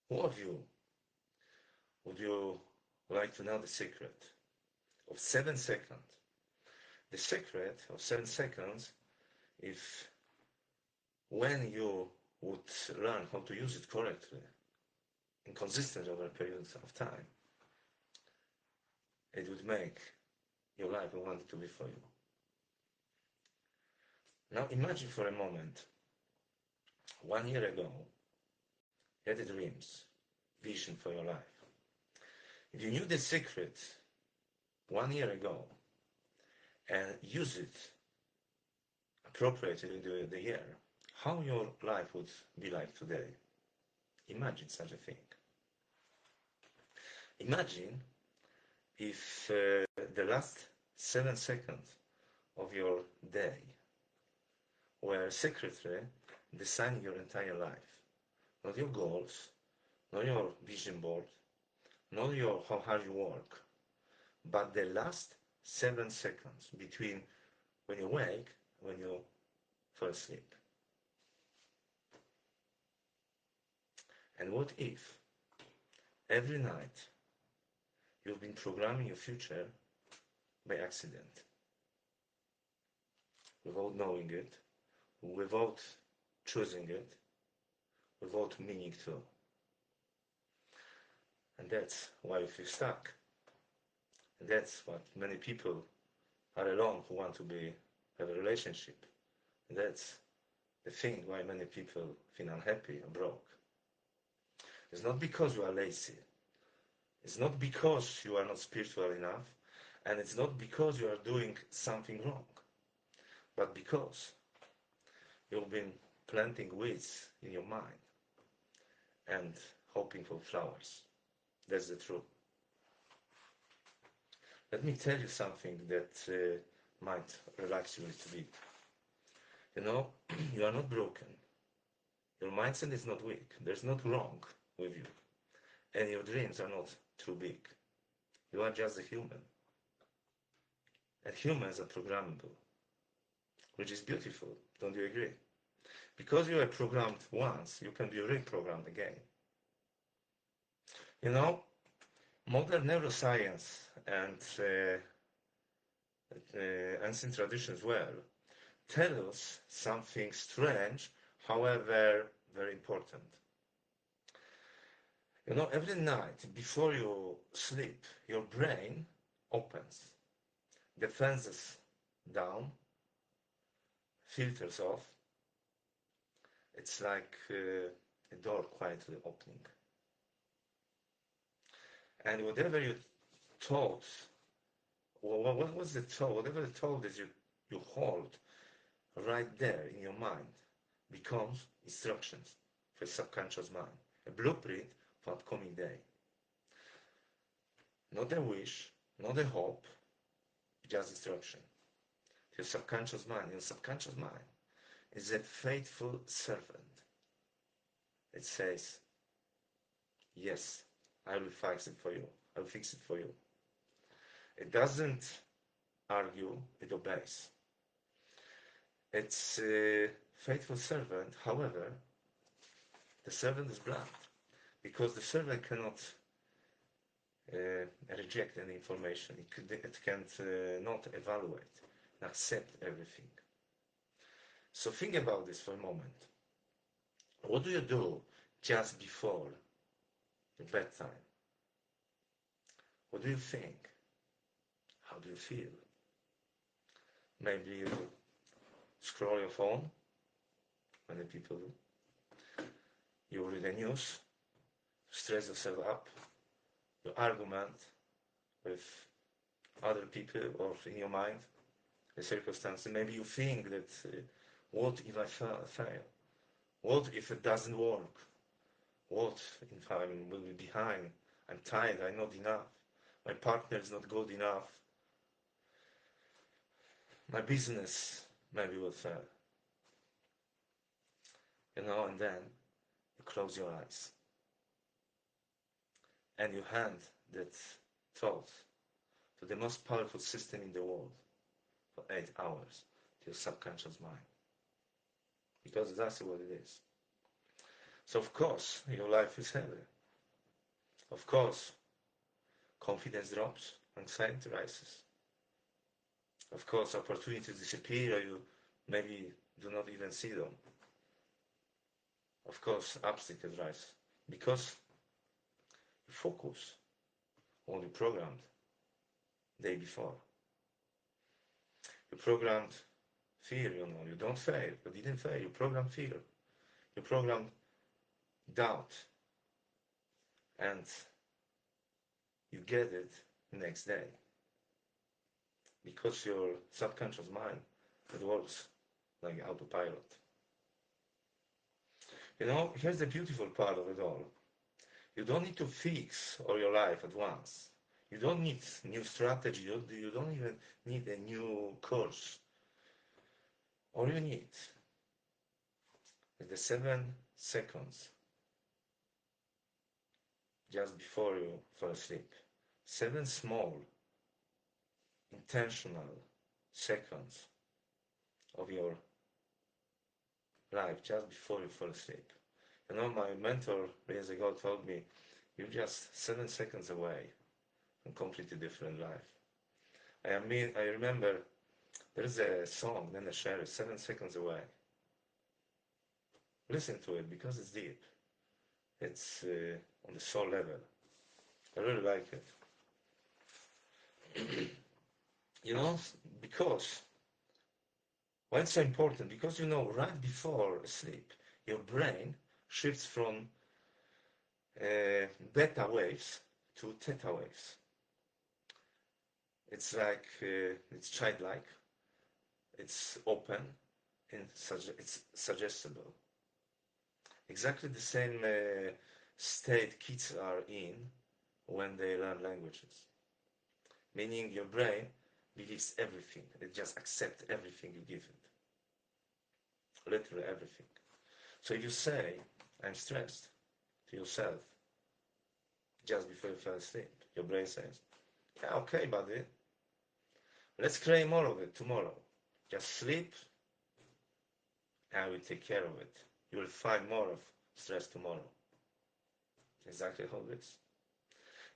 Who of you would you like to know the secret of 7 seconds? The secret of 7 seconds, if when you would learn how to use it correctly and consistently over a period of time, it would make your life a want it to be for you. Now imagine for a moment, 1 year ago, you had dreams, vision for your life. If you knew the secret 1 year ago and use it appropriately in the year, how your life would be like today? Imagine such a thing. Imagine if the last 7 seconds of your day were secretly designing your entire life. Not your goals, not your vision board, not your how hard you work, but the last 7 seconds between when you wake and when you fall asleep. And what if every night you've been programming your future by accident, without knowing it, without choosing it, without meaning to. And that's why you feel stuck. And that's what many people are alone who want to have a relationship. And that's the thing why many people feel unhappy or broke. It's not because you are lazy. It's not because you are not spiritual enough. And it's not because you are doing something wrong. But because you've been planting weeds in your mind and hoping for flowers. That's the truth. Let me tell you something that might relax you a little bit. You know, you are not broken. Your mindset is not weak. There's not wrong with you. And your dreams are not too big. You are just a human. And humans are programmable, which is beautiful. Don't you agree? Because you are programmed once, you can be reprogrammed again. You know, modern neuroscience and ancient tradition as well tell us something strange, however very important. You know, every night before you sleep, your brain opens, defenses down, filters off. It's like a door quietly opening. And whatever you thought, what was the thought? Whatever the thought that you hold right there in your mind becomes instructions for your subconscious mind, a blueprint for upcoming day. Not a wish, not a hope, just instruction. Your subconscious mind. Your subconscious mind is a faithful servant. It says, yes, I will fix it for you. I will fix it for you. It doesn't argue, it obeys. It's a faithful servant. However, the servant is blind because the servant cannot reject any information. It can't not evaluate and accept everything. So think about this for a moment. What do you do just before your bedtime? What do you think? How do you feel? Maybe you scroll your phone, many people do. You read the news, stress yourself up, you argument with other people or in your mind, the circumstances. Maybe you think that, what if I fail? What if it doesn't work? What if I will be behind? I'm tired, I'm not enough. My partner is not good enough. My business maybe will fail. You know, and then you close your eyes. And you hand that thought to the most powerful system in the world for 8 hours, to your subconscious mind. Because that's what it is. So of course, your life is heavy. Of course, confidence drops, anxiety rises. Of course, opportunities disappear or you maybe do not even see them. Of course, obstacles rise because you focus on the programmed day before. You programmed fear, you don't fail, you didn't fail, you programmed fear, you programmed doubt, and you get it next day because your subconscious mind, it works like autopilot. Here's the beautiful part of it all. You don't need to fix all your life at once. You don't need new strategy. You don't even need a new course. All you need is the 7 seconds just before you fall asleep. 7 small, intentional seconds of your life just before you fall asleep. My mentor years ago told me, you're just 7 seconds away from completely different life. I remember there's a song, then I share it, 7 seconds away. Listen to it because it's deep. It's on the soul level. I really like it. Because why it's so important? Because right before sleep, your brain shifts from beta waves to theta waves. It's like it's childlike, it's open, and it's suggestible. Exactly the same state kids are in when they learn languages. Meaning your brain believes everything. It just accepts everything you give it. Literally everything. So if you say, I'm stressed, to yourself, just before you fall asleep, your brain says, yeah, okay, buddy, let's create more of it tomorrow. Just sleep, and we'll take care of it. You will find more of stress tomorrow. Exactly how it is.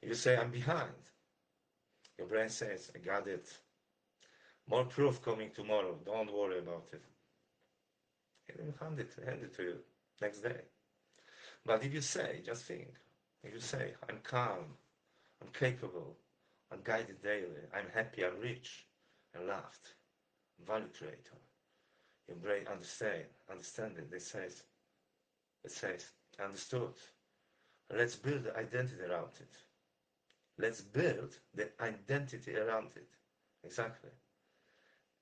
If you say, I'm behind, your brain says, I got it. More proof coming tomorrow. Don't worry about it. It will hand it to you next day. But if you say, just think, if you say, I'm calm, I'm capable, I'm guided daily, I'm happy, I'm rich, I'm loved, value creator, your brain understand it. It says, understood. Let's build the identity around it. Let's build the identity around it. Exactly.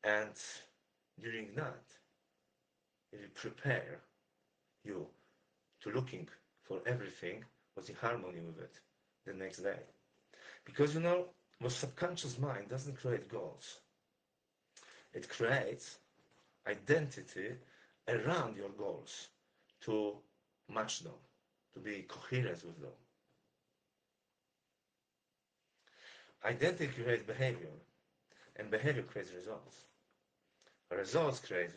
And during that, it will prepare you to looking for everything what's in harmony with it the next day. Because your subconscious mind doesn't create goals. It creates identity around your goals to match them, to be coherent with them. Identity creates behavior, and behavior creates results. Results create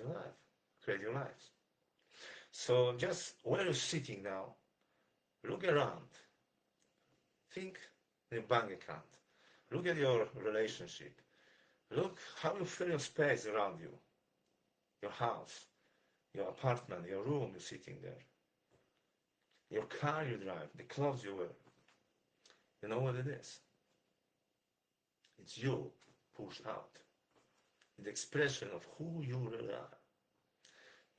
your lives. So just where you're sitting now, look around. Think your bank account. Look at your relationship. Look how you fill your space around you. Your house, your apartment, your room you're sitting there. Your car you drive, the clothes you wear. You know what it is? It's you pushed out. The expression of who you really are.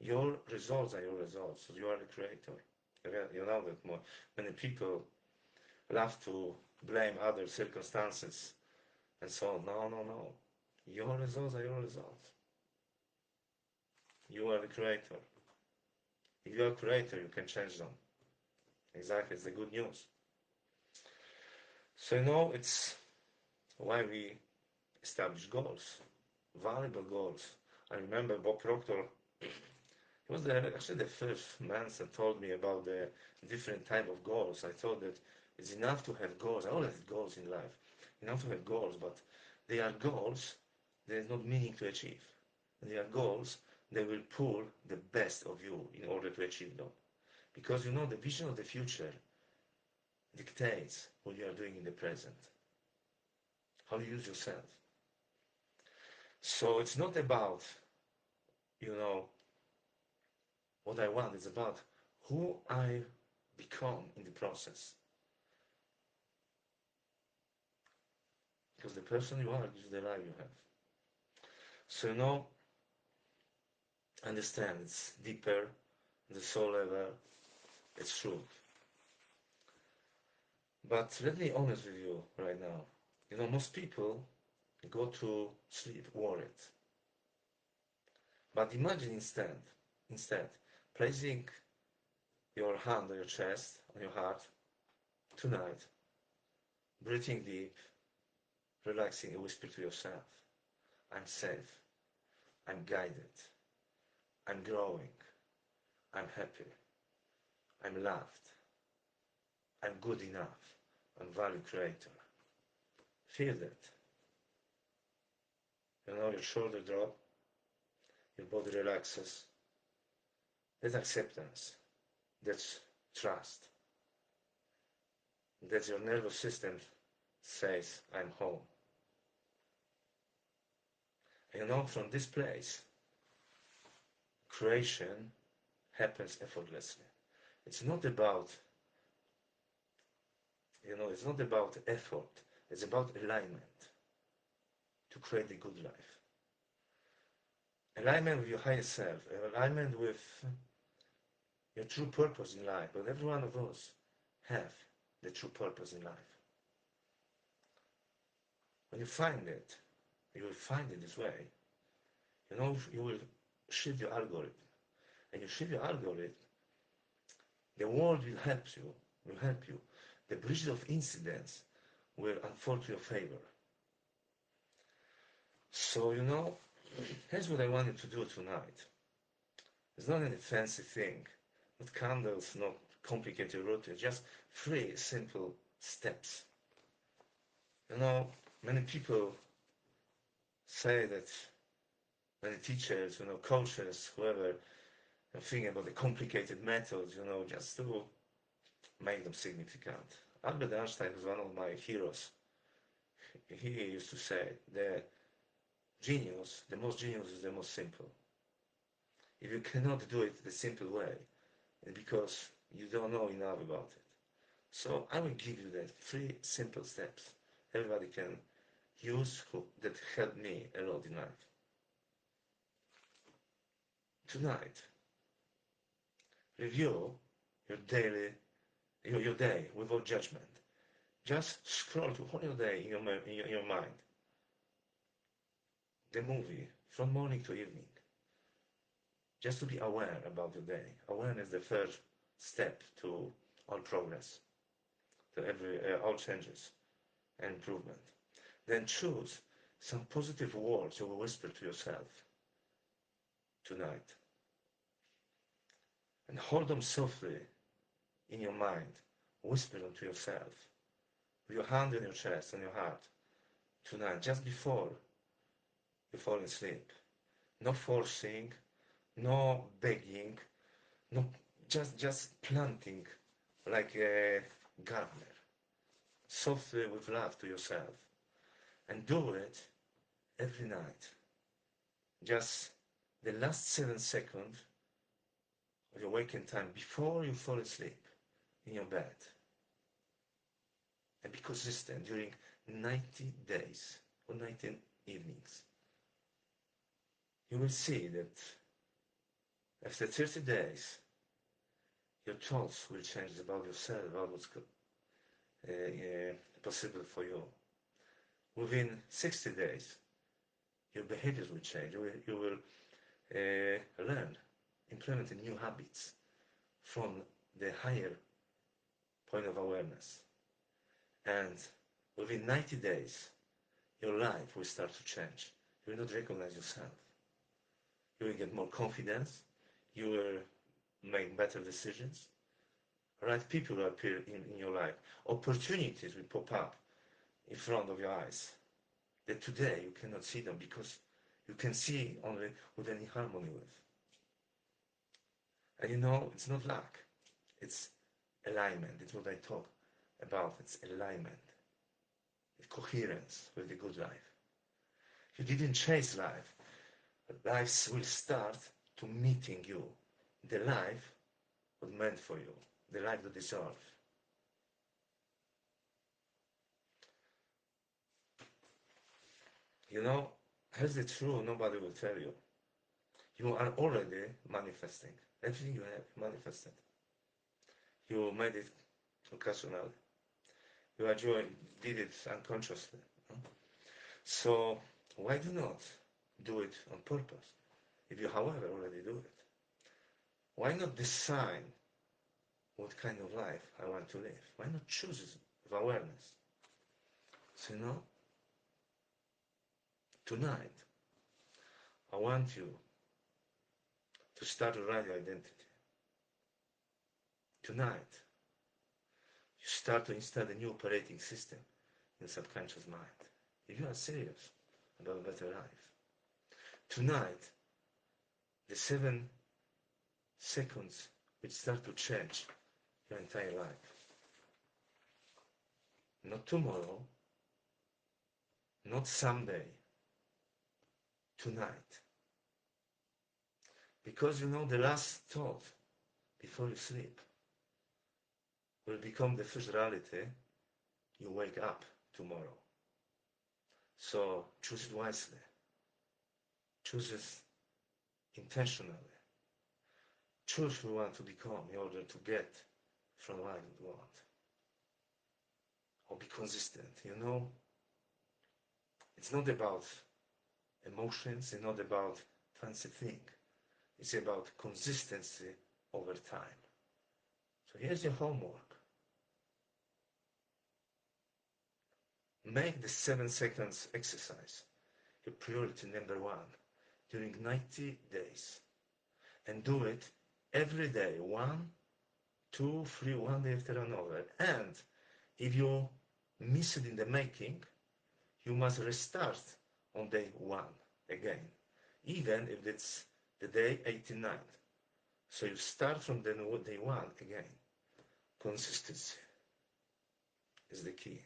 Your results are your results. So you are the creator. You know that more. Many people love to blame other circumstances and so on. No. Your results are your results. You are the creator. If you are a creator, you can change them. Exactly, it's the good news. So it's why we establish goals, valuable goals. I remember Bob Proctor, he was actually the first man that told me about the different type of goals. I thought that it's enough to have goals. I always have goals in life. Enough to have goals, but they are goals there's not meaning to achieve. They are goals that will pull the best of you in order to achieve them. Because the vision of the future dictates what you are doing in the present. How you use yourself. So it's not about, what I want. It's about who I become in the process. Because the person you are gives the life you have. So, understand it's deeper, the soul level, it's truth. But let me be honest with you right now. Most people go to sleep worried. But imagine instead, placing your hand on your chest, on your heart, tonight, breathing deep, relaxing, and whisper to yourself, I'm safe, I'm guided, I'm growing, I'm happy, I'm loved, I'm good enough, I'm value creator. Feel that. Your shoulder drop, your body relaxes. That's acceptance. That's trust. That's your nervous system says, I'm home. From this place, creation happens effortlessly. It's not about, it's not about effort. It's about alignment to create a good life. Alignment with your higher self, alignment with your true purpose in life. But every one of us have the true purpose in life. When you find it, you will find it this way. You will shift your algorithm. And you shift your algorithm, the world will help you. The bridge of incidents will unfold to your favor. So, here's what I wanted to do tonight. It's not any fancy thing, not candles, not complicated routine, just 3 simple steps. Many people say that, many teachers, coaches, whoever, are thinking about the complicated methods, just to make them significant. Albert Einstein is one of my heroes. He used to say, the most genius is the most simple. If you cannot do it the simple way, it's because you don't know enough about it. So I will give you the 3 simple steps everybody can use that helped me a lot in life. Tonight, review your day without judgment. Just scroll through all your day in your mind. The movie from morning to evening. Just to be aware about your day. Awareness is the first step to all progress, to all changes and improvement. Then choose some positive words you will whisper to yourself tonight. And hold them softly in your mind. Whisper them to yourself. With your hand on your chest, on your heart. Tonight, just before you fall asleep. No forcing, no begging, no just planting like a gardener. Softly with love to yourself. And do it every night. Just the last 7 seconds of your waking time before you fall asleep in your bed. And be consistent during 90 days or 90 evenings. You will see that after 30 days, your thoughts will change about yourself, about what's possible for you. Within 60 days, your behaviors will change. You will learn, implement new habits from the higher point of awareness. And within 90 days, your life will start to change. You will not recognize yourself. You will get more confidence. You will make better decisions. Right people will appear in your life. Opportunities will pop up in front of your eyes that today you cannot see them because you can see only with any harmony with. And it's not luck. It's alignment. It's what I talk about its alignment, its coherence with the good life. You didn't chase life, but life will start to meeting you. The life was meant for you, the life you deserve. You know, here's the truth nobody will tell you. You are already manifesting. Everything you have manifested. You made it occasionally. You did it unconsciously. So why do not do it on purpose? If you, however, already do it, why not design what kind of life I want to live? Why not choose it with awareness? So, tonight, I want you to start a right identity. Tonight, you start to install a new operating system in subconscious mind. If you are serious about a better life. Tonight, the 7 seconds which start to change your entire life. Not tomorrow, not someday, tonight. Because the last thought before you sleep will become the first reality you wake up tomorrow. So choose it wisely. Choose it intentionally. Choose who you want to become in order to get from what you want. Or be consistent. It's not about emotions, it's not about fancy thing. It's about consistency over time. So here's your homework. Make the 7 seconds exercise your priority number 1 during 90 days. And do it every day, 1, 2, 3, one day after another. And if you miss it in the making, you must restart on day 1 again, even if it's the day 89. So you start from day 1 again. Consistency is the key.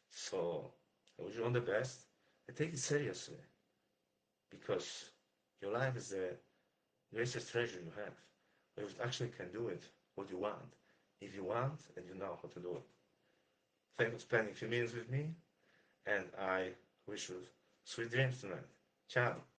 So I wish you all the best and take it seriously, because your life is the greatest treasure you have. You actually can do it what you want, if you want and you know how to do it. Thanks for spending a few minutes with me, and I wish you sweet dreams tonight. Ciao.